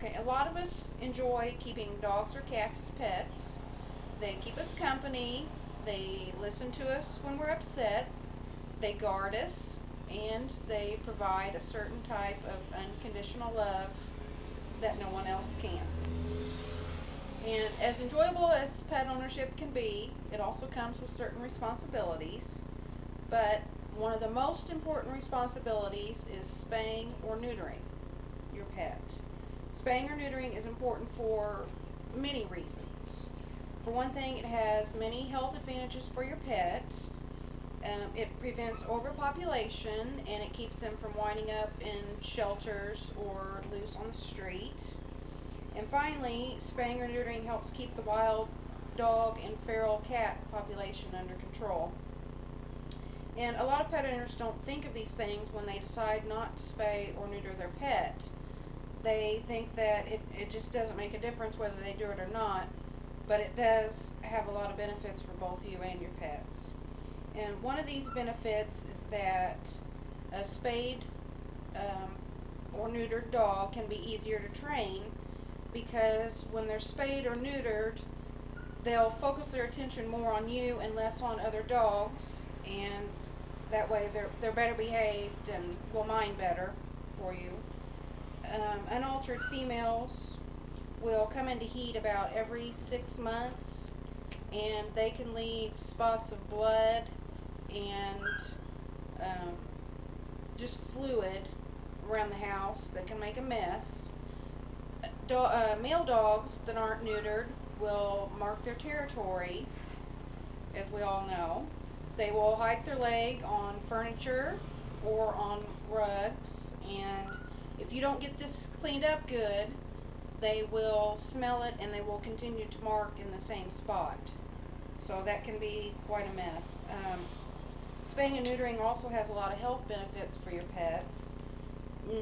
Okay, a lot of us enjoy keeping dogs or cats as pets. They keep us company, they listen to us when we're upset, they guard us, and they provide a certain type of unconditional love that no one else can. And as enjoyable as pet ownership can be, it also comes with certain responsibilities. But one of the most important responsibilities is spaying or neutering your pet. Spaying or neutering is important for many reasons. For one thing, it has many health advantages for your pet. It prevents overpopulation, and it keeps them from winding up in shelters or loose on the street. And finally, spaying or neutering helps keep the wild dog and feral cat population under control. And a lot of pet owners don't think of these things when they decide not to spay or neuter their pet. They think that it just doesn't make a difference whether they do it or not, but it does have a lot of benefits for both you and your pets. And one of these benefits is that a spayed or neutered dog can be easier to train, because when they're spayed or neutered, they'll focus their attention more on you and less on other dogs, and that way they're better behaved and will mind better for you. Unaltered females will come into heat about every 6 months, and they can leave spots of blood and just fluid around the house that can make a mess. Male dogs that aren't neutered will mark their territory, as we all know. They will hike their leg on furniture or on rugs, and if you don't get this cleaned up good, they will smell it and they will continue to mark in the same spot. So that can be quite a mess. Spaying and neutering also has a lot of health benefits for your pets.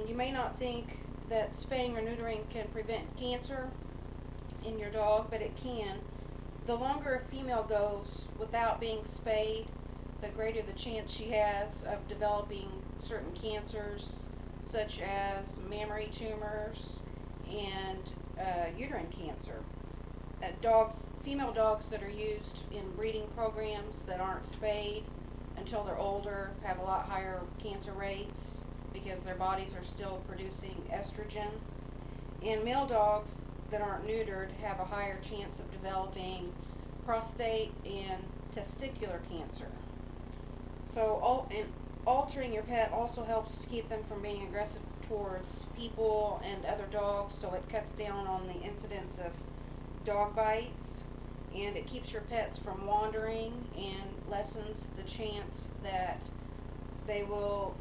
You may not think that spaying or neutering can prevent cancer in your dog, but it can. The longer a female goes without being spayed, the greater the chance she has of developing certain cancers, such as mammary tumors and uterine cancer. Female dogs that are used in breeding programs that aren't spayed until they're older have a lot higher cancer rates because their bodies are still producing estrogen. And male dogs that aren't neutered have a higher chance of developing prostate and testicular cancer. So altering your pet also helps to keep them from being aggressive towards people and other dogs, so it cuts down on the incidence of dog bites, and it keeps your pets from wandering and lessens the chance that they will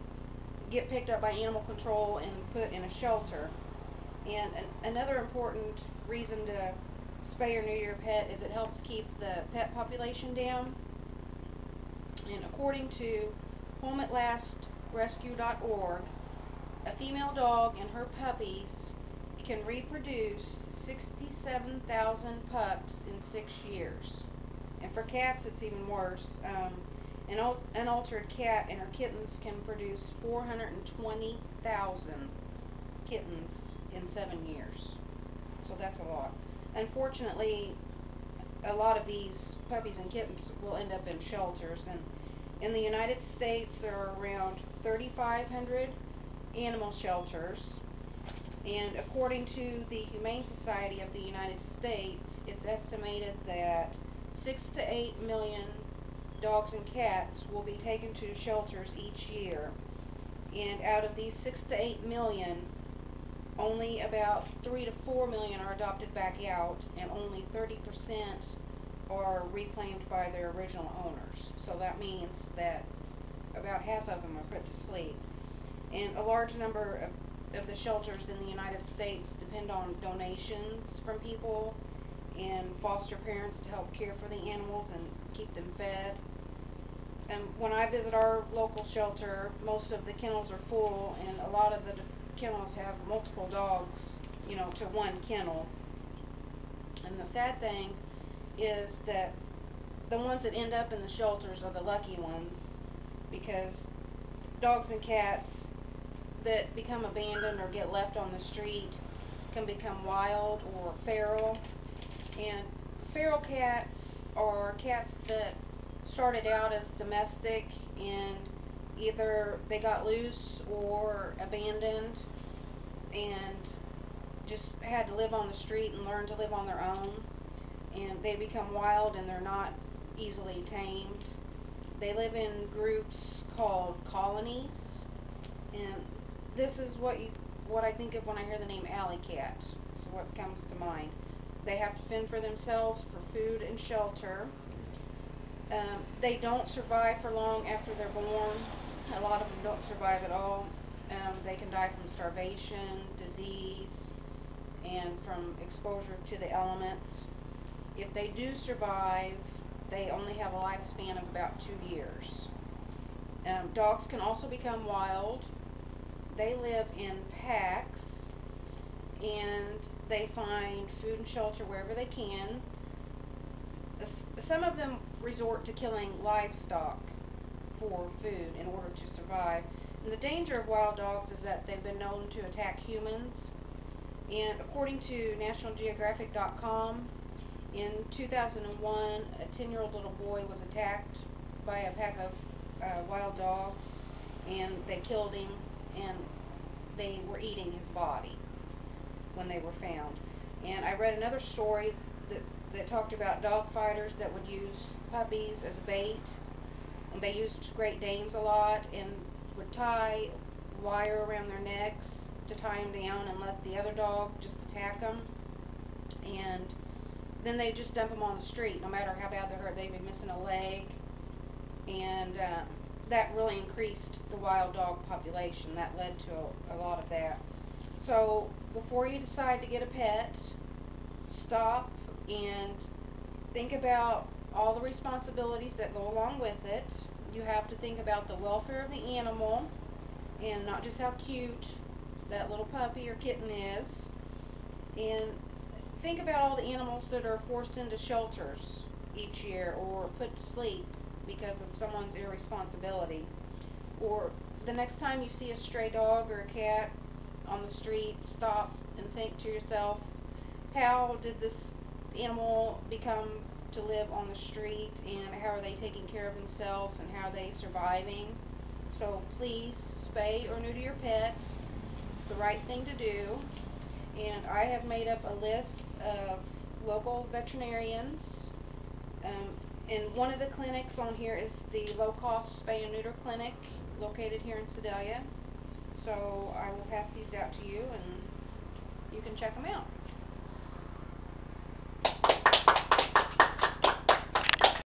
get picked up by animal control and put in a shelter. And another important reason to spay or neuter your pet is it helps keep the pet population down. And according to homeatlastrescue.org, a female dog and her puppies can reproduce 67,000 pups in 6 years. And for cats, it's even worse. An unaltered cat and her kittens can produce 420,000 kittens in 7 years. So that's a lot. Unfortunately, a lot of these puppies and kittens will end up in shelters, and in the United States there are around 3,500 animal shelters, and according to the Humane Society of the United States, it's estimated that 6 to 8 million dogs and cats will be taken to shelters each year, and out of these 6 to 8 million, only about 3 to 4 million are adopted back out, and only 30% are reclaimed by their original owners. So that means that about half of them are put to sleep. And a large number of the shelters in the United States depend on donations from people and foster parents to help care for the animals and keep them fed. And when I visit our local shelter, most of the kennels are full, and a lot of the kennels have multiple dogs, to one kennel. And the sad thing is that the ones that end up in the shelters are the lucky ones, because dogs and cats that become abandoned or get left on the street can become wild or feral. And feral cats are cats that started out as domestic and either they got loose or abandoned and just had to live on the street and learn to live on their own, and they become wild and they're not easily tamed. They live in groups called colonies, and this is what I think of when I hear the name alley cat. So what comes to mind? They have to fend for themselves for food and shelter. They don't survive for long after they're born. A lot of them don't survive at all. They can die from starvation, disease, and from exposure to the elements. If they do survive, they only have a lifespan of about 2 years. Dogs can also become wild. They live in packs and they find food and shelter wherever they can. Some of them resort to killing livestock for food in order to survive. And the danger of wild dogs is that they've been known to attack humans. And according to NationalGeographic.com, in 2001, a 10-year-old little boy was attacked by a pack of wild dogs, and they killed him, and they were eating his body when they were found. And I read another story that talked about dog fighters that would use puppies as bait. And they used Great Danes a lot and would tie wire around their necks to tie them down and let the other dog just attack them. And then they just dump them on the street. No matter how bad they're hurt, they'd be missing a leg. And that really increased the wild dog population. That led to a lot of that. So before you decide to get a pet, stop and think about all the responsibilities that go along with it. You have to think about the welfare of the animal and not just how cute that little puppy or kitten is. And think about all the animals that are forced into shelters each year or put to sleep because of someone's irresponsibility. Or the next time you see a stray dog or a cat on the street, stop and think to yourself, how did this animal become to live on the street, and how are they taking care of themselves, and how are they surviving? So please spay or neuter your pet. It's the right thing to do. And I have made up a list of local veterinarians. And one of the clinics on here is the low-cost spay and neuter clinic located here in Sedalia. So I will pass these out to you and you can check them out.